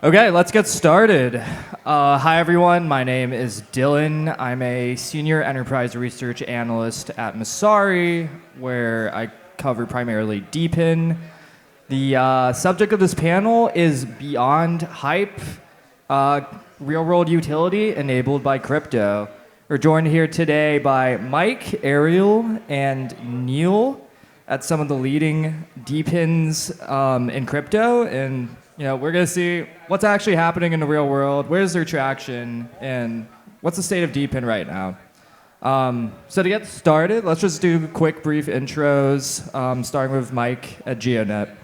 Okay, let's get started. Hi, everyone. My name is Dylan. I'm a senior enterprise research analyst at Messari, where I cover primarily DePIN. The subject of this panel is Beyond Hype, real-world utility enabled by crypto. We're joined here today by Mike, Ariel, and Neil at some of the leading DePINs in crypto, and we're going to see what's actually happening in the real world, where's their traction, and what's the state of DePIN right now. So to get started, let's just do quick, brief intros, starting with Mike at Geodnet.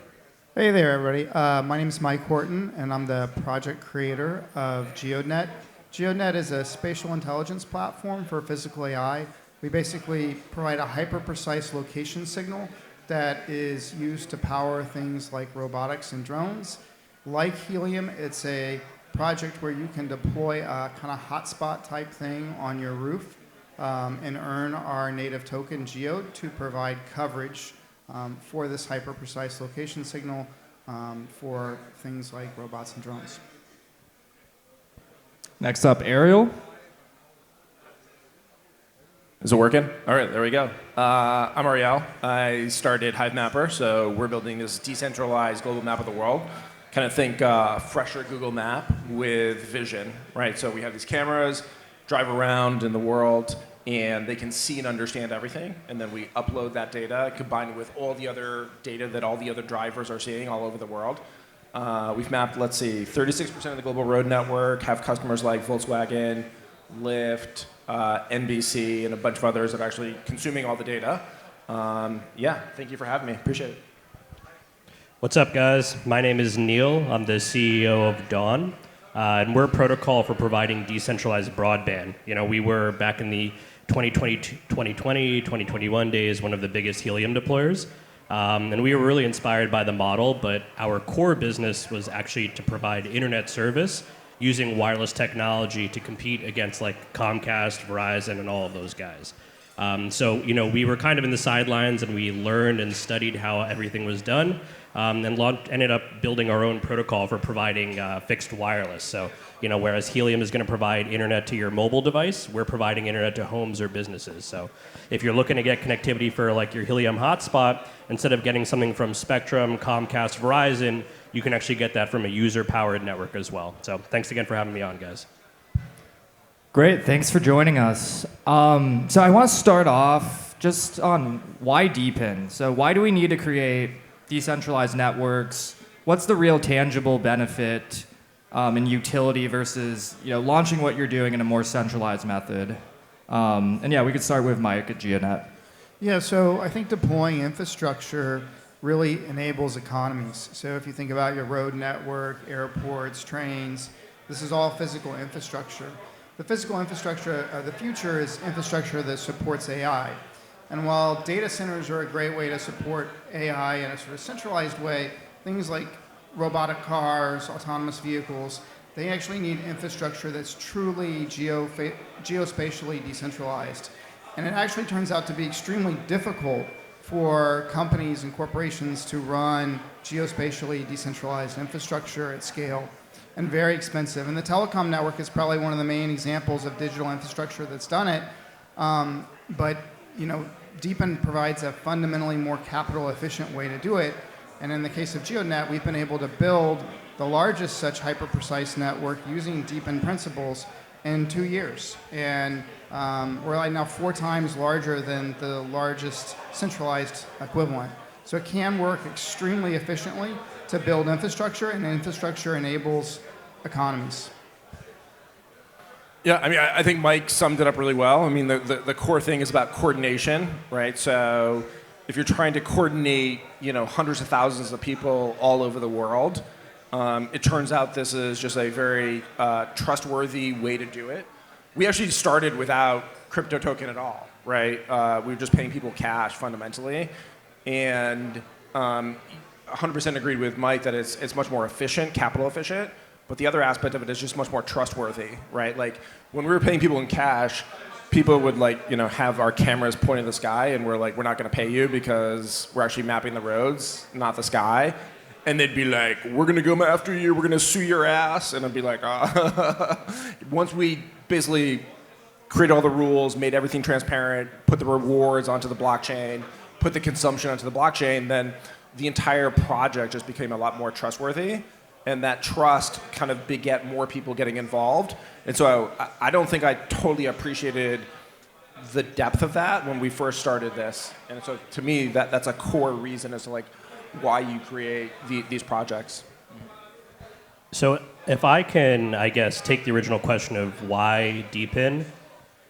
Hey there, everybody. My name is Mike Horton, and I'm the project creator of Geodnet. Geodnet is a spatial intelligence platform for physical AI. We basically provide a hyper-precise location signal that is used to power things like robotics and drones. Like Helium, it's a project where you can deploy a kind of hotspot type thing on your roof and earn our native token, Geo, to provide coverage for this hyper-precise location signal for things like robots and drones. Next up, Ariel. Is it working? All right, there we go. I'm Ariel. I started Hivemapper, so we're building this decentralized global map of the world. Kind of think fresher Google Map with vision, right? So we have these cameras, drive around in the world, and they can see and understand everything. And then we upload that data, combined with all the other data that all the other drivers are seeing all over the world. We've mapped, 36% of the global road network, have customers like Volkswagen, Lyft, NBC, and a bunch of others that are actually consuming all the data. Thank you for having me. Appreciate it. What's up, guys? My name is Neil. I'm the CEO of Dawn, and we're a protocol for providing decentralized broadband. We were, back in the 2020, 2021 days, one of the biggest Helium deployers, and we were really inspired by the model, but our core business was actually to provide internet service using wireless technology to compete against Comcast, Verizon, and all of those guys. We were kind of in the sidelines, and we learned and studied how everything was done, and ended up building our own protocol for providing fixed wireless. So, whereas Helium is going to provide internet to your mobile device, we're providing internet to homes or businesses. So if you're looking to get connectivity for your Helium hotspot, instead of getting something from Spectrum, Comcast, Verizon, you can actually get that from a user-powered network as well. So thanks again for having me on, guys. Great, thanks for joining us. So I want to start off just on why DePIN. So why do we need to create decentralized networks? What's the real tangible benefit and utility versus launching what you're doing in a more centralized method? We could start with Mike at Geodnet. Yeah, so I think deploying infrastructure really enables economies. So if you think about your road network, airports, trains, this is all physical infrastructure. The physical infrastructure of the future is infrastructure that supports AI. And while data centers are a great way to support AI in a sort of centralized way, things like robotic cars, autonomous vehicles, they actually need infrastructure that's truly geospatially decentralized. And it actually turns out to be extremely difficult for companies and corporations to run geospatially decentralized infrastructure at scale, and very expensive. And the telecom network is probably one of the main examples of digital infrastructure that's done it. But DePIN provides a fundamentally more capital efficient way to do it. And in the case of Geodnet, we've been able to build the largest such hyper-precise network using DePIN principles in 2 years. And we're now 4 times larger than the largest centralized equivalent. So it can work extremely efficiently to build infrastructure, and infrastructure enables economies. Yeah, I think Mike summed it up really well. The core thing is about coordination, right? So if you're trying to coordinate, hundreds of thousands of people all over the world, it turns out this is just a very trustworthy way to do it. We actually started without crypto token at all, right? We were just paying people cash fundamentally, and 100% agreed with Mike that it's much more efficient, capital efficient. But the other aspect of it is just much more trustworthy, right? When we were paying people in cash, people would have our cameras pointing at the sky, and we're not going to pay you because we're actually mapping the roads, not the sky. and they'd be like, we're going to go after you, we're going to sue your ass. And I'd be like, once we basically created all the rules, made everything transparent, put the rewards onto the blockchain, put the consumption onto the blockchain, then the entire project just became a lot more trustworthy. And that trust kind of beget more people getting involved. And so I don't think I totally appreciated the depth of that when we first started this. And so to me, that's a core reason as to like why you create these projects. So if I can, I guess, take the original question of why DePIN,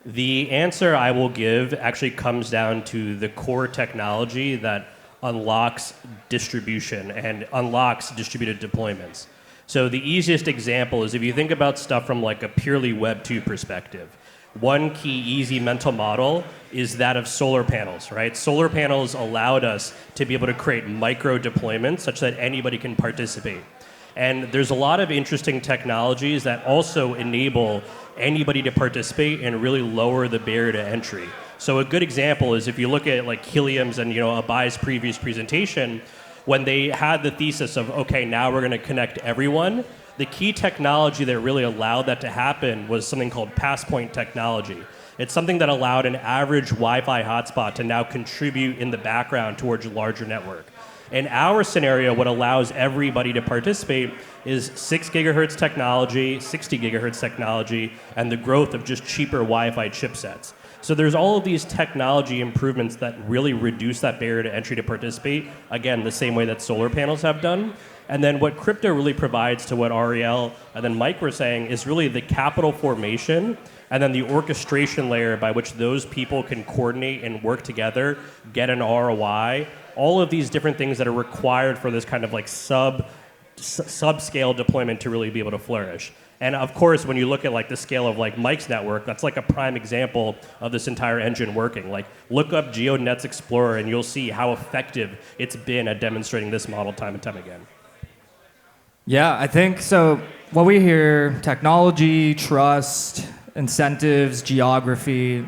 the answer I will give actually comes down to the core technology that unlocks distribution and unlocks distributed deployments. So the easiest example is if you think about stuff from like a purely Web 2 perspective. One key easy mental model is that of solar panels, right? Solar panels allowed us to be able to create micro deployments such that anybody can participate. And there's a lot of interesting technologies that also enable anybody to participate and really lower the barrier to entry. So a good example is if you look at like Helium's and Abai's previous presentation, when they had the thesis of, okay, now we're going to connect everyone, the key technology that really allowed that to happen was something called Passpoint technology. It's something that allowed an average Wi-Fi hotspot to now contribute in the background towards a larger network. In our scenario, what allows everybody to participate is 6 gigahertz technology, 60 gigahertz technology, and the growth of just cheaper Wi-Fi chipsets. So there's all of these technology improvements that really reduce that barrier to entry to participate, again, the same way that solar panels have done. And then what crypto really provides to what Ariel and then Mike were saying is really the capital formation and then the orchestration layer by which those people can coordinate and work together, get an ROI, all of these different things that are required for this kind of like sub-scale deployment to really be able to flourish. And of course, when you look at like the scale of like Mike's network, that's like a prime example of this entire engine working. Like look up Geodnet Explorer and you'll see how effective it's been at demonstrating this model time and time again. Yeah, I think so. What we hear, technology, trust, incentives, geography,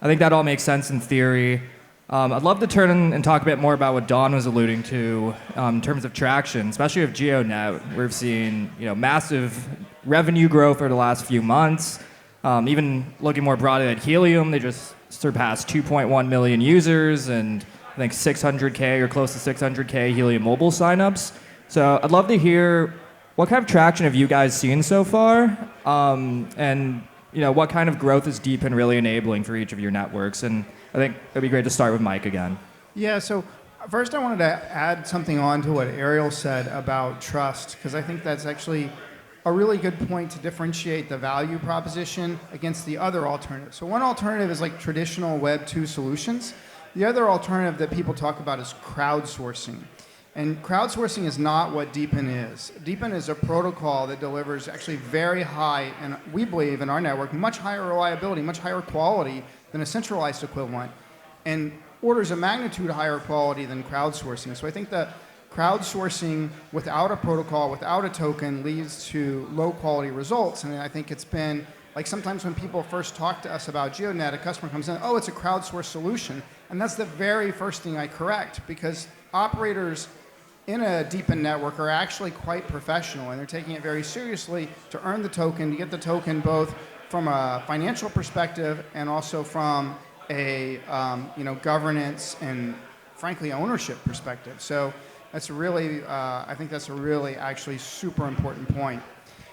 I think that all makes sense in theory. I'd love to turn and talk a bit more about what Don was alluding to in terms of traction, especially with Geodnet. We've seen massive revenue growth over the last few months. Even looking more broadly at Helium, they just surpassed 2.1 million users and I think 600K or close to 600K Helium mobile signups. So I'd love to hear what kind of traction have you guys seen so far, and what kind of growth is DePIN really enabling for each of your networks? And I think it'd be great to start with Mike again. Yeah, so first I wanted to add something on to what Ariel said about trust, because I think that's actually a really good point to differentiate the value proposition against the other alternative. So one alternative is like traditional Web 2 solutions. The other alternative that people talk about is crowdsourcing. And crowdsourcing is not what DePIN is. DePIN is a protocol that delivers actually very high, and we believe in our network, much higher reliability, much higher quality than a centralized equivalent, and orders of magnitude higher quality than crowdsourcing. So I think that crowdsourcing without a protocol, without a token, leads to low quality results. And I think it's been, like sometimes when people first talk to us about Geodnet, a customer comes in, oh, it's a crowdsourced solution. And that's the very first thing I correct, because operators in a DePIN network are actually quite professional, and they're taking it very seriously to earn the token, to get the token both from a financial perspective and also from a governance and frankly ownership perspective. So that's really, I think that's a really actually super important point.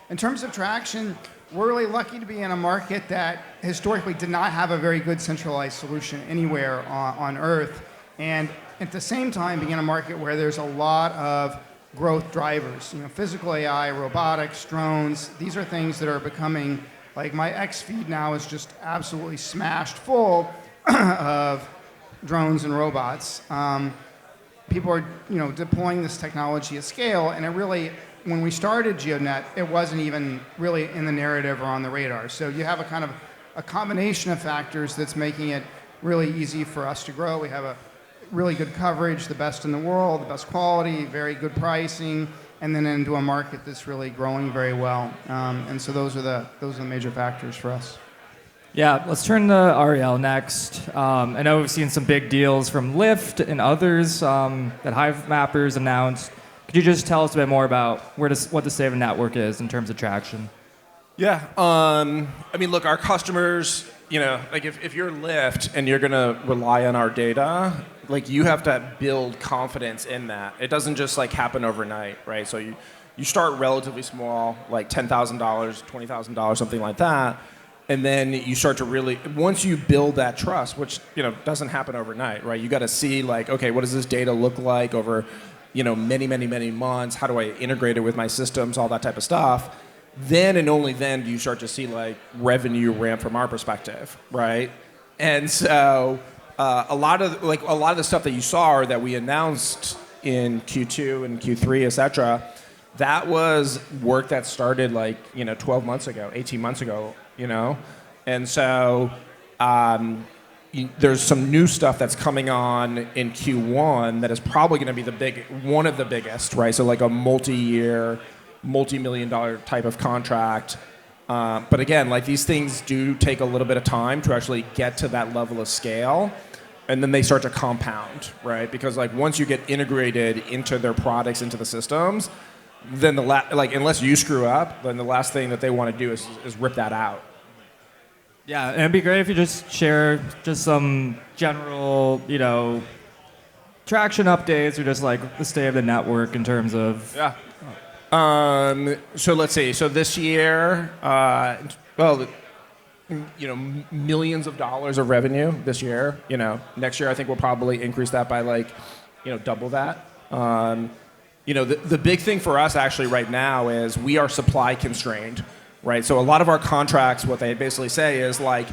In terms of traction, we're really lucky to be in a market that historically did not have a very good centralized solution anywhere on Earth, and at the same time being in a market where there's a lot of growth drivers. Physical AI, robotics, drones, these are things that are becoming, like my X feed now is just absolutely smashed full of drones and robots. People are deploying this technology at scale, and it really, when we started Geodnet, it wasn't even really in the narrative or on the radar. So you have a kind of a combination of factors that's making it really easy for us to grow. We have a really good coverage, the best in the world, the best quality, very good pricing, and then into a market that's really growing very well. And so those are the major factors for us. Yeah, let's turn to Ariel next. I know we've seen some big deals from Lyft and others that Hivemappers announced. Could you just tell us a bit more about what the state of the network is in terms of traction? Yeah. I mean, look, our customers, like if you're Lyft and you're going to rely on our data, like you have to build confidence in that. It doesn't just like happen overnight, right? So you start relatively small, like $10,000, $20,000, something like that. And then you start to really, once you build that trust, which, doesn't happen overnight, right? You got to see like, okay, what does this data look like over, many, many, many months? How do I integrate it with my systems, all that type of stuff? Then and only then do you start to see like revenue ramp from our perspective, right? And so a lot of the stuff that you saw or that we announced in Q2 and Q3, et cetera, that was work that started like 12 months ago, 18 months ago, and so there's some new stuff that's coming on in Q1 that is probably going to be one of the biggest, right? So like a multi-year, multi-million-dollar type of contract. But again, like these things do take a little bit of time to actually get to that level of scale, and then they start to compound, right? Because like once you get integrated into their products, into the systems, then unless you screw up, then the last thing that they want to do is rip that out. Yeah, and it'd be great if you just share just some general, traction updates or just like the state of the network in terms of. Yeah. So let's see. So this year, millions of dollars of revenue this year. Next year I think we'll probably increase that by like, double that. The big thing for us actually right now is we are supply constrained, right? So a lot of our contracts, what they basically say is like,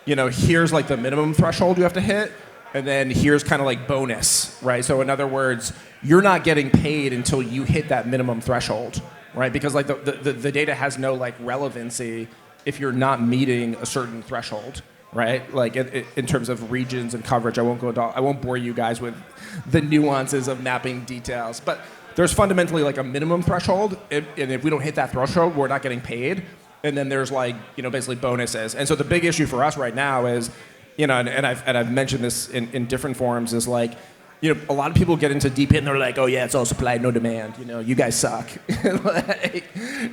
here's like the minimum threshold you have to hit, and then here's kind of like bonus, right? So in other words, you're not getting paid until you hit that minimum threshold, right? Because like the data has no like relevancy if you're not meeting a certain threshold, right? Like in terms of regions and coverage, I won't bore you guys with the nuances of mapping details, but there's fundamentally like a minimum threshold, and if we don't hit that threshold, we're not getting paid. And then there's like basically bonuses. And so the big issue for us right now is, and I've mentioned this in different forums, is like, a lot of people get into DePIN and they're like, oh yeah, it's all supply, no demand. You guys suck.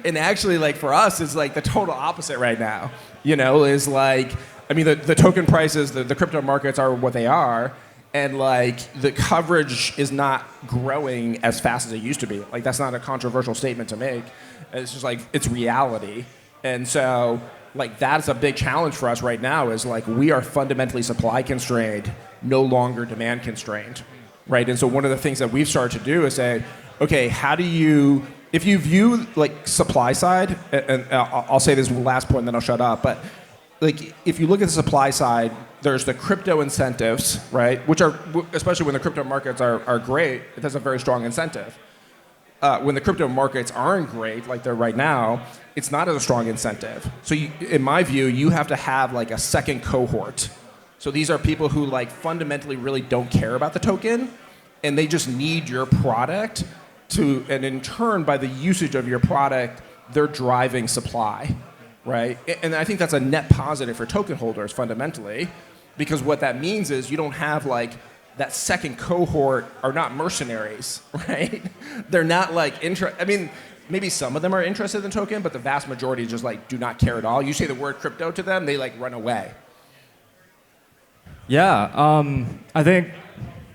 And actually, like for us, it's like the total opposite right now. Is like, I mean, the token prices, the crypto markets are what they are. And like the coverage is not growing as fast as it used to be. Like that's not a controversial statement to make. It's just like it's reality. And so like that's a big challenge for us right now is like we are fundamentally supply constrained, no longer demand constrained, right? And so one of the things that we've started to do is say, okay, how do you, if you view like supply side, and I'll say this last point and then I'll shut up, but like if you look at the supply side, there's the crypto incentives, right? Which are, especially when the crypto markets are great, it has a very strong incentive. When the crypto markets aren't great, like they're right now, it's not as a strong incentive. So in my view, you have to have like a second cohort. So these are people who like fundamentally really don't care about the token, and they just need your product to, and in turn, by the usage of your product, they're driving supply. Right? And I think that's a net positive for token holders fundamentally, because what that means is you don't have like that second cohort are not mercenaries, right? They're not like I mean, maybe some of them are interested in the token, but the vast majority just like do not care at all. You say the word crypto to them, they like run away. Yeah, I think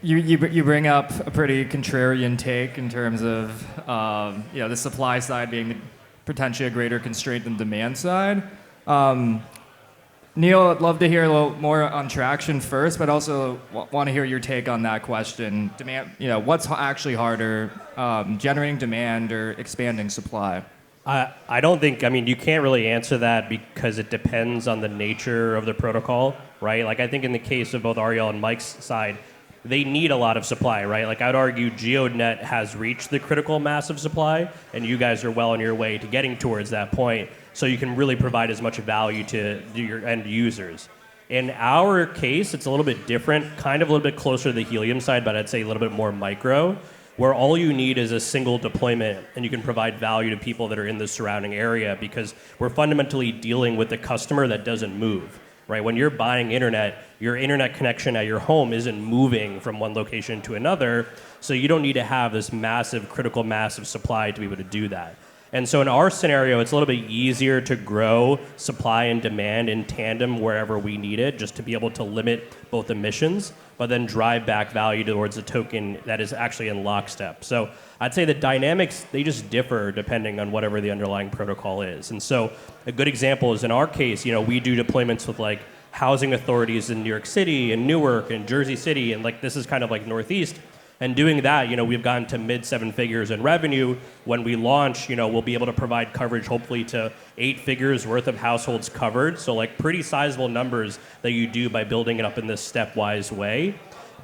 you bring up a pretty contrarian take in terms of the supply side being potentially a greater constraint than demand side. Neil, I'd love to hear a little more on traction first, but also want to hear your take on that question. Demand, what's actually harder, generating demand or expanding supply? I don't think, you can't really answer that because it depends on the nature of the protocol, right? Like I think in the case of both Ariel and Mike's side, they need a lot of supply, right? Like I'd argue Geodnet has reached the critical mass of supply, and you guys are well on your way to getting towards that point, so you can really provide as much value to your end users. In our case, it's a little bit different, kind of a little bit closer to the Helium side, but I'd say a little bit more micro, where all you need is a single deployment, and you can provide value to people that are in the surrounding area, because we're fundamentally dealing with the customer that doesn't move. right? When you're buying internet, your internet connection at your home isn't moving from one location to another, so you don't need to have this massive critical mass of supply to be able to do that. And so in our scenario, it's a little bit easier to grow supply and demand in tandem wherever we need it, just to be able to limit both emissions, but then drive back value towards a token that is actually in lockstep. So I'd say the dynamics, they just differ depending on whatever the underlying protocol is. And so a good example is in our case, we do deployments with like housing authorities in New York City and Newark and Jersey City, and like this is kind of like Northeast. And doing that, we've gotten to mid 7 figures in revenue. When we launch, we'll be able to provide coverage hopefully to 8 figures worth of households covered. So like pretty sizable numbers that you do by building it up in this stepwise way.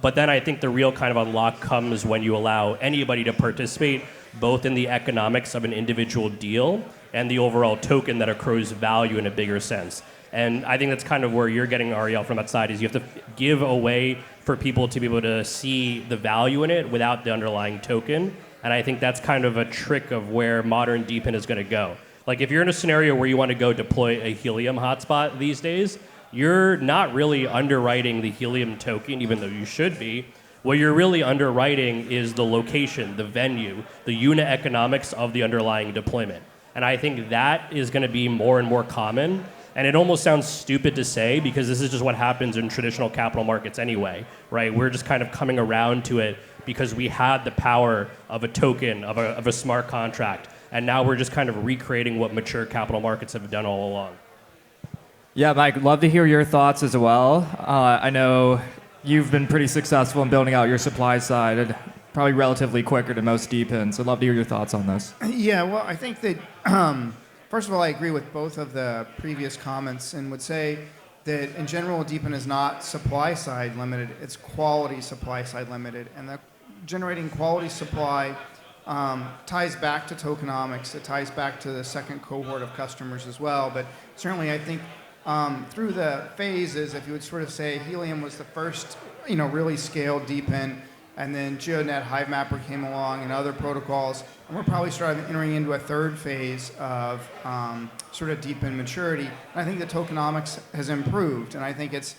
But then I think the real kind of unlock comes when you allow anybody to participate both in the economics of an individual deal and the overall token that accrues value in a bigger sense. And I think that's kind of where you're getting, Ariel, from that side, is you have to give a way for people to be able to see the value in it without the underlying token. And I think that's kind of a trick of where modern DePIN is going to go. Like if you're in a scenario where you want to go deploy a Helium hotspot these days, you're not really underwriting the Helium token, even though you should be. What you're really underwriting is the location, the venue, the unit economics of the underlying deployment. And I think that is going to be more and more common. And it almost sounds stupid to say because this is just what happens in traditional capital markets anyway, right? We're just kind of coming around to it because we had the power of a token, of a smart contract. And now we're just kind of recreating what mature capital markets have done all along. Yeah, Mike, love to hear your thoughts as well. I know you've been pretty successful in building out your supply side, and probably relatively quicker than most DePIN. So I'd love to hear your thoughts on this. Yeah, well, I think that, first of all, I agree with both of the previous comments and would say that in general, DePIN is not supply side limited, it's quality supply side limited. And the generating quality supply ties back to tokenomics, it ties back to the second cohort of customers as well. But certainly I think through the phases, if you would sort of say Helium was the first, really scaled DePIN, and then Geodnet Hivemapper came along and other protocols, and we're probably starting entering into a third phase of sort of DePIN maturity. And I think the tokenomics has improved, and I think it's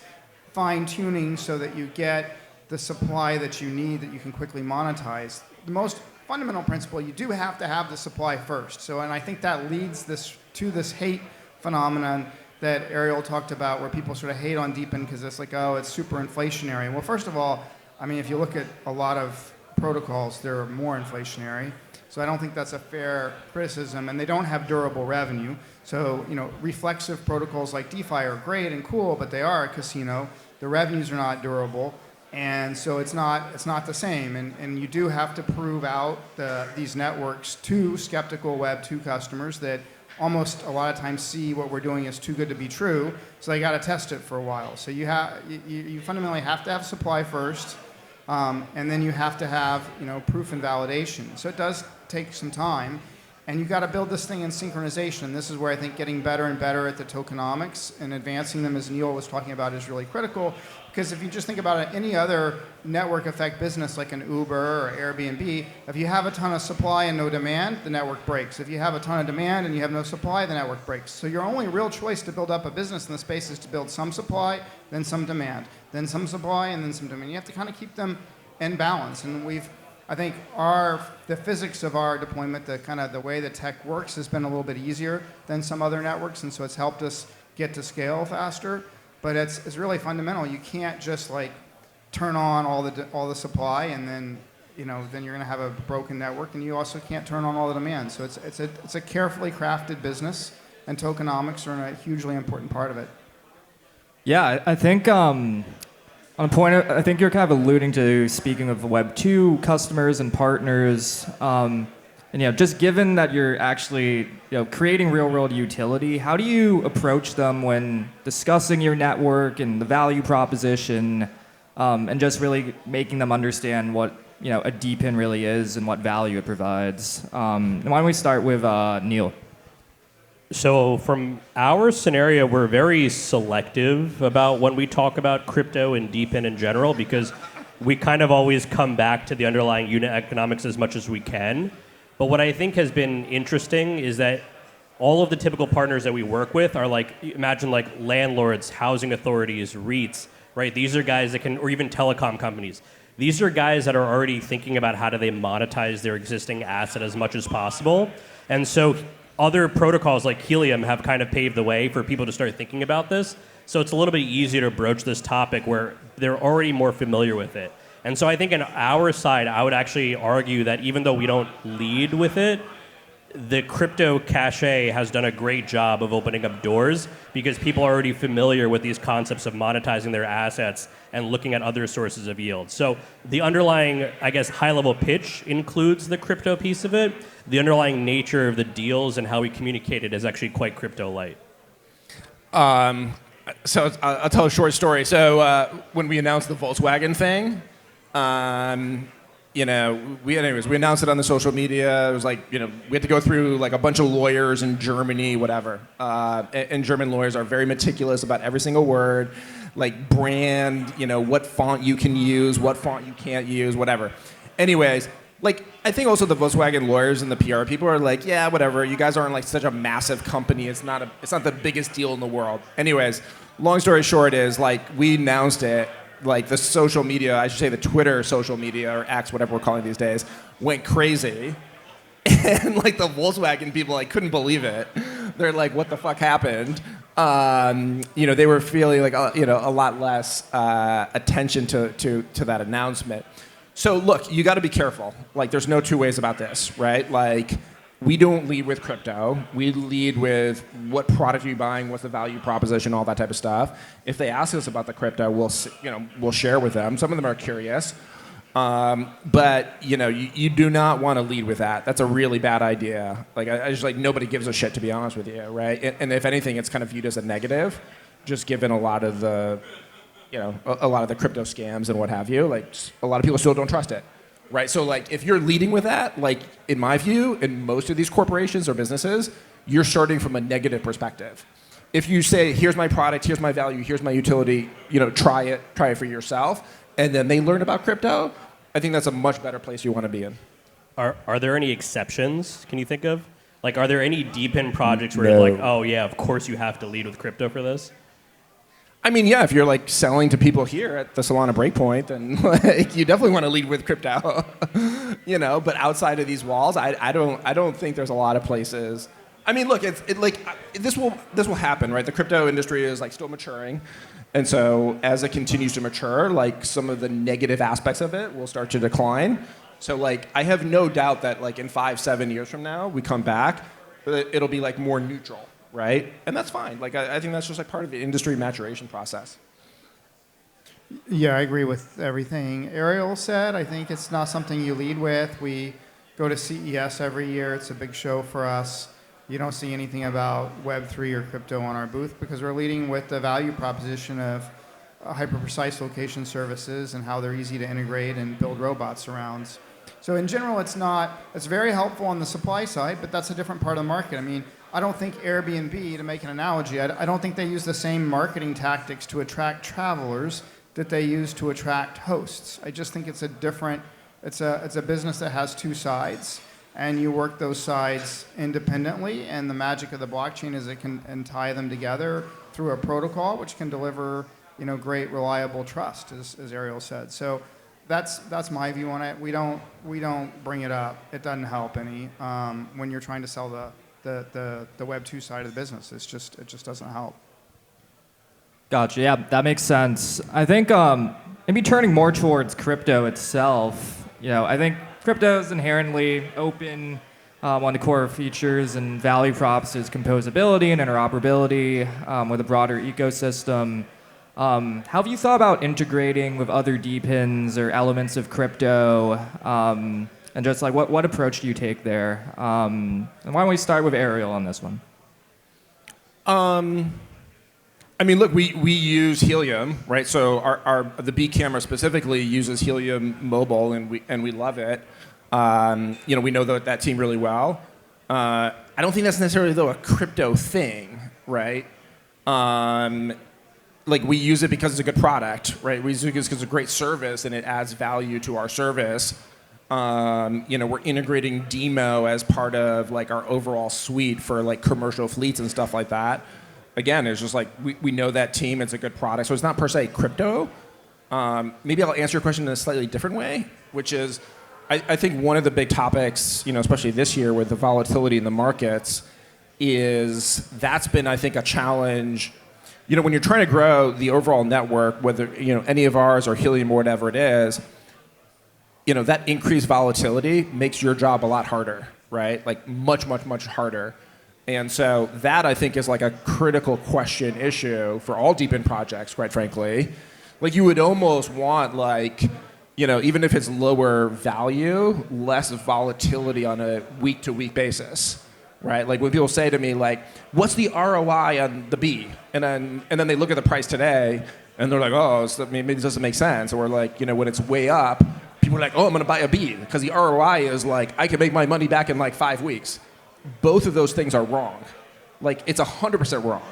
fine-tuning so that you get the supply that you need that you can quickly monetize. The most fundamental principle, you do have to have the supply first. So, and I think that leads to this hate phenomenon that Ariel talked about, where people sort of hate on DePIN because it's like, oh, it's super inflationary. Well, first of all, I mean, if you look at a lot of protocols, they're more inflationary. So I don't think that's a fair criticism, and they don't have durable revenue. So, reflexive protocols like DeFi are great and cool, but they are a casino. The revenues are not durable, and so it's not the same. And you do have to prove out these networks to skeptical Web 2 customers that almost a lot of times see what we're doing is too good to be true, so they got to test it for a while. So you fundamentally have to have supply first, and then you have to have proof and validation. So it does take some time, and you've got to build this thing in synchronization. This is where I think getting better and better at the tokenomics and advancing them, as Neil was talking about, is really critical. Because if you just think about any other network effect business like an Uber or Airbnb, if you have a ton of supply and no demand, the network breaks. If you have a ton of demand and you have no supply, the network breaks. So your only real choice to build up a business in the space is to build some supply, then some demand, then some supply, and then some demand. You have to kind of keep them in balance. And I think the physics of our deployment, the way the tech works, has been a little bit easier than some other networks, and so it's helped us get to scale faster. But it's really fundamental. You can't just like turn on all the supply and then then you're going to have a broken network, and you also can't turn on all the demand. So it's a carefully crafted business, and tokenomics are a hugely important part of it. Yeah, I think on a point, I think you're kind of alluding to, speaking of Web 2 customers and partners, and just given that you're actually creating real-world utility, how do you approach them when discussing your network and the value proposition, and just really making them understand what a DePIN really is and what value it provides? Why don't we start with Neil? So from our scenario, we're very selective about when we talk about crypto and DePIN in general, because we kind of always come back to the underlying unit economics as much as we can. But what I think has been interesting is that all of the typical partners that we work with are like, imagine like landlords, housing authorities, REITs, right? These are guys that can, or even telecom companies. These are guys that are already thinking about how do they monetize their existing asset as much as possible. And so other protocols like Helium have kind of paved the way for people to start thinking about this. So it's a little bit easier to broach this topic where they're already more familiar with it. And so I think on our side, I would actually argue that even though we don't lead with it, the crypto cachet has done a great job of opening up doors because people are already familiar with these concepts of monetizing their assets and looking at other sources of yield. So the underlying, I guess, high-level pitch includes the crypto piece of it. The underlying nature of the deals and how we communicate it is actually quite crypto-light. So I'll tell a short story. So when we announced the Volkswagen thing, we announced it on the social media. It was like, we had to go through like a bunch of lawyers in Germany, whatever. And German lawyers are very meticulous about every single word, like brand, what font you can use, what font you can't use, whatever. Anyways, like I think also the Volkswagen lawyers and the PR people are like, yeah, whatever. You guys aren't like such a massive company. It's not the biggest deal in the world. Anyways, long story short is like we announced it. Like the social media, I should say the Twitter social media or X, whatever we're calling these days, went crazy. And like the Volkswagen people like couldn't believe it. They're like, what the fuck happened? They were feeling like a lot less attention to that announcement. So look, you got to be careful. Like there's no two ways about this, right? Like we don't lead with crypto. We lead with what product are you buying, what's the value proposition, all that type of stuff. If they ask us about the crypto, we'll share with them. Some of them are curious, but you do not want to lead with that. That's a really bad idea. Like I just like nobody gives a shit, to be honest with you, right? And if anything, it's kind of viewed as a negative, just given a lot of the, a lot of the crypto scams and what have you. Like a lot of people still don't trust it. Right, so like if you're leading with that, like in my view, in most of these corporations or businesses, you're starting from a negative perspective. If you say, here's my product, here's my value, here's my utility, try it for yourself, and then they learn about crypto, I think that's a much better place you want to be in. Are there any exceptions, can you think of? Like, are there any DePIN projects where you're like, oh yeah, of course you have to lead with crypto for this? I mean, yeah, if you're like selling to people here at the salon of Breakpoint, then like you definitely want to lead with crypto, But outside of these walls, I don't think there's a lot of places. I mean, look, this will happen, right? The crypto industry is like still maturing, and so as it continues to mature, like some of the negative aspects of it will start to decline. So like I have no doubt that like in 5-7 years from now we come back, it'll be like more neutral. Right? And that's fine. Like, I think that's just like part of the industry maturation process. Yeah, I agree with everything Ariel said. I think it's not something you lead with. We go to CES every year. It's a big show for us. You don't see anything about Web3 or crypto on our booth because we're leading with the value proposition of hyper-precise location services and how they're easy to integrate and build robots around. So in general, it's very helpful on the supply side, but that's a different part of the market. I mean, I don't think Airbnb, to make an analogy, I don't think they use the same marketing tactics to attract travelers that they use to attract hosts. I just think it's a business that has two sides, and you work those sides independently, and the magic of the blockchain is it can tie them together through a protocol which can deliver great reliable trust, as Ariel said. So that's my view on it. We don't bring it up. It doesn't help any when you're trying to sell the Web 2 side of the business. It just doesn't help. Gotcha. Yeah, that makes sense. I think maybe turning more towards crypto itself. I think crypto is inherently open. One of the core features and value props is composability and interoperability with a broader ecosystem. How have you thought about integrating with other DePINs or elements of crypto? And just like, what approach do you take there? And why don't we start with Ariel on this one? I mean, look, we use Helium, right? So the B camera specifically uses Helium Mobile, and we love it. We know that team really well. I don't think that's necessarily though a crypto thing, right? Like we use it because it's a good product, right? We use it because it's a great service and it adds value to our service. We're integrating Demo as part of like our overall suite for like commercial fleets and stuff like that. Again, it's just like we know that team. It's a good product, so it's not per se crypto. Maybe I'll answer your question in a slightly different way, which is I think one of the big topics, especially this year with the volatility in the markets, is that's been, I think, a challenge. When you're trying to grow the overall network, whether any of ours or Helium or whatever it is, that increased volatility makes your job a lot harder, right? Like much, much, much harder. And so that, I think, is like a critical question issue for all DePIN projects, quite frankly. Like you would almost want like, even if it's lower value, less volatility on a week-to-week basis, right? Like when people say to me like, what's the ROI on the B? And then they look at the price today and they're like, oh, maybe it doesn't make sense. Or like, when it's way up, people are like, oh, I'm gonna buy a B because the ROI is like, I can make my money back in like 5 weeks. Both of those things are wrong. Like it's 100% wrong.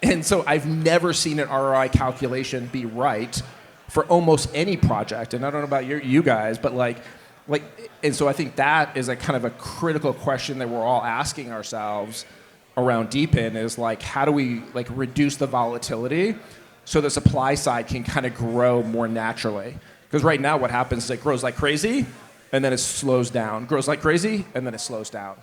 And so I've never seen an ROI calculation be right for almost any project. And I don't know about you guys, but and so I think that is a kind of a critical question that we're all asking ourselves around DePIN is like, how do we like reduce the volatility so the supply side can kind of grow more naturally? Because right now what happens is it grows like crazy and then it slows down. Grows like crazy and then it slows down.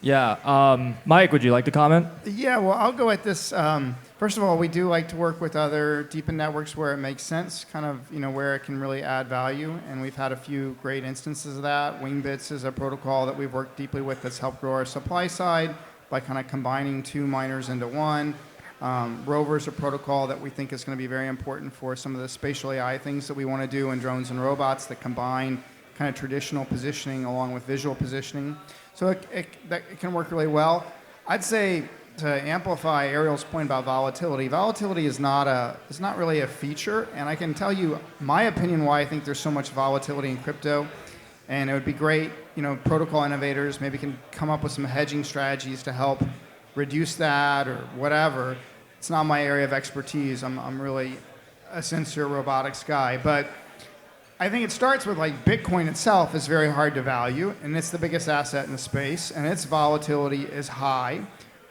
Yeah. Mike, would you like to comment? Yeah, well, I'll go at this. First of all, we do like to work with other DePIN networks where it makes sense, kind of, where it can really add value. And we've had a few great instances of that. Wingbits is a protocol that we've worked deeply with that's helped grow our supply side by kind of combining 2 miners into one. Rover's a protocol that we think is going to be very important for some of the spatial AI things that we want to do in drones and robots that combine kind of traditional positioning along with visual positioning. So it can work really well. I'd say to amplify Ariel's point about volatility is not really a feature. And I can tell you my opinion why I think there's so much volatility in crypto. And it would be great, protocol innovators maybe can come up with some hedging strategies to help reduce that or whatever. It's not my area of expertise. I'm really a sensor robotics guy. But I think it starts with like Bitcoin itself is very hard to value, and it's the biggest asset in the space, and its volatility is high.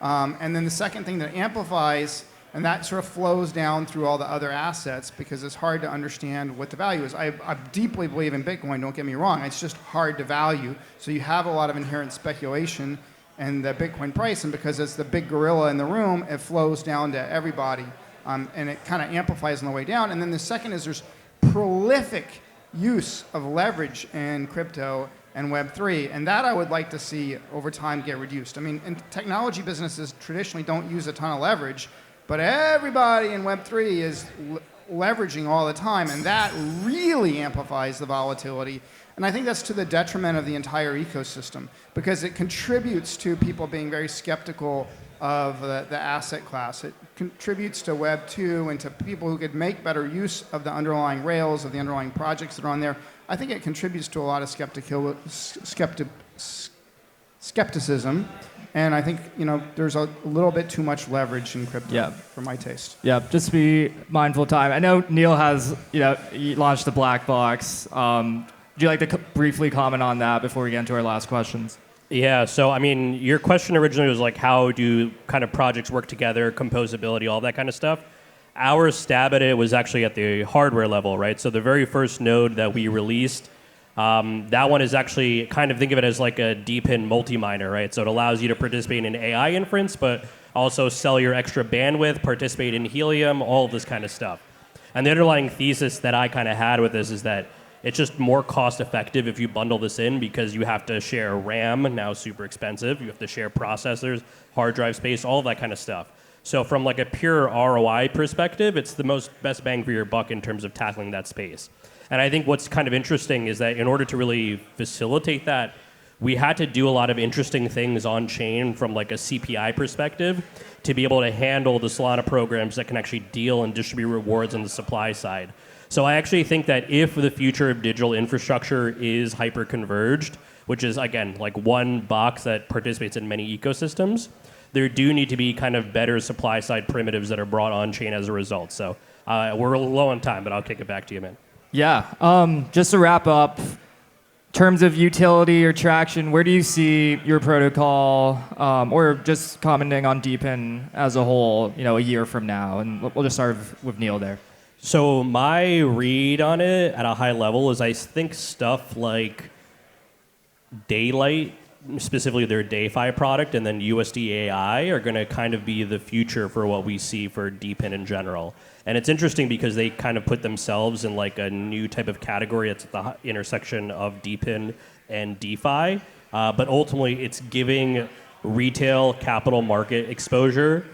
And then the second thing that amplifies, and that sort of flows down through all the other assets because it's hard to understand what the value is. I deeply believe in Bitcoin, don't get me wrong. It's just hard to value. So you have a lot of inherent speculation in the Bitcoin price, and because it's the big gorilla in the room, it flows down to everybody, and it kind of amplifies on the way down. And then the second is there's prolific use of leverage in crypto and Web3, and that I would like to see over time get reduced. I mean, and technology businesses traditionally don't use a ton of leverage, but everybody in Web3 is leveraging all the time, and that really amplifies the volatility. And I think that's to the detriment of the entire ecosystem because it contributes to people being very skeptical of the asset class. It contributes to Web 2 and to people who could make better use of the underlying rails, of the underlying projects that are on there. I think it contributes to a lot of skepticism. And I think, there's a little bit too much leverage in crypto for my taste. Yeah, just be mindful of time. I know Neil has, he launched the black box. Would you like to briefly comment on that before we get into our last questions? Yeah, so I mean, your question originally was like, how do kind of projects work together, composability, all that kind of stuff. Our stab at it was actually at the hardware level, right? So the very first node that we released, that one is actually kind of think of it as like a DePIN multi-miner, right? So it allows you to participate in AI inference, but also sell your extra bandwidth, participate in Helium, all of this kind of stuff. And the underlying thesis that I kind of had with this is that it's just more cost effective if you bundle this in because you have to share RAM, now super expensive. You have to share processors, hard drive space, all of that kind of stuff. So from like a pure ROI perspective, it's the best bang for your buck in terms of tackling that space. And I think what's kind of interesting is that in order to really facilitate that, we had to do a lot of interesting things on chain from like a CPI perspective to be able to handle the Solana programs that can actually deal and distribute rewards on the supply side. So I actually think that if the future of digital infrastructure is hyper-converged, which is, again, like one box that participates in many ecosystems, there do need to be kind of better supply-side primitives that are brought on-chain as a result. So we're a little low on time, but I'll kick it back to you, man. Yeah. Just to wrap up, in terms of utility or traction, where do you see your protocol, or just commenting on DePIN as a whole, a year from now? And we'll just start with Neil there. So my read on it at a high level is I think stuff like Daylight, specifically their DeFi product, and then USD AI are going to kind of be the future for what we see for DePIN in general. And it's interesting because they kind of put themselves in like a new type of category. It's at the intersection of DePIN and DeFi. But ultimately, it's giving retail capital market exposure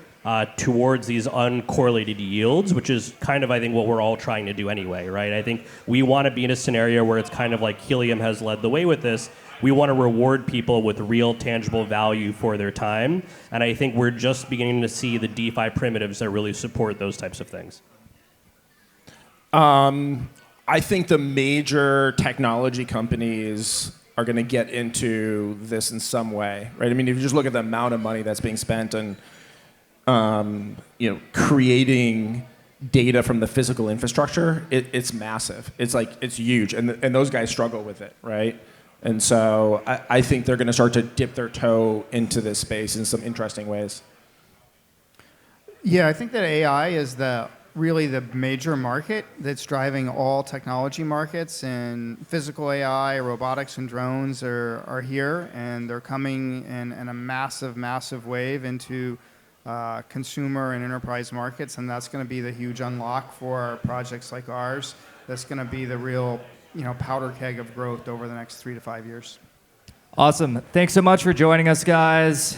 towards these uncorrelated yields, which is kind of, I think, what we're all trying to do anyway, right? I think we want to be in a scenario where it's kind of like Helium has led the way with this. We want to reward people with real tangible value for their time. And I think we're just beginning to see the DeFi primitives that really support those types of things. I think the major technology companies are going to get into this in some way, right? I mean, if you just look at the amount of money that's being spent on creating data from the physical infrastructure, it's massive. It's huge, and those guys struggle with it, right? And so I think they're going to start to dip their toe into this space in some interesting ways. Yeah, I think that AI is really the major market that's driving all technology markets, and physical AI, robotics, and drones are here, and they're coming in a massive wave into consumer and enterprise markets, and that's going to be the huge unlock for projects like ours. That's going to be the real, powder keg of growth over the next 3 to 5 years. Awesome. Thanks so much for joining us, guys.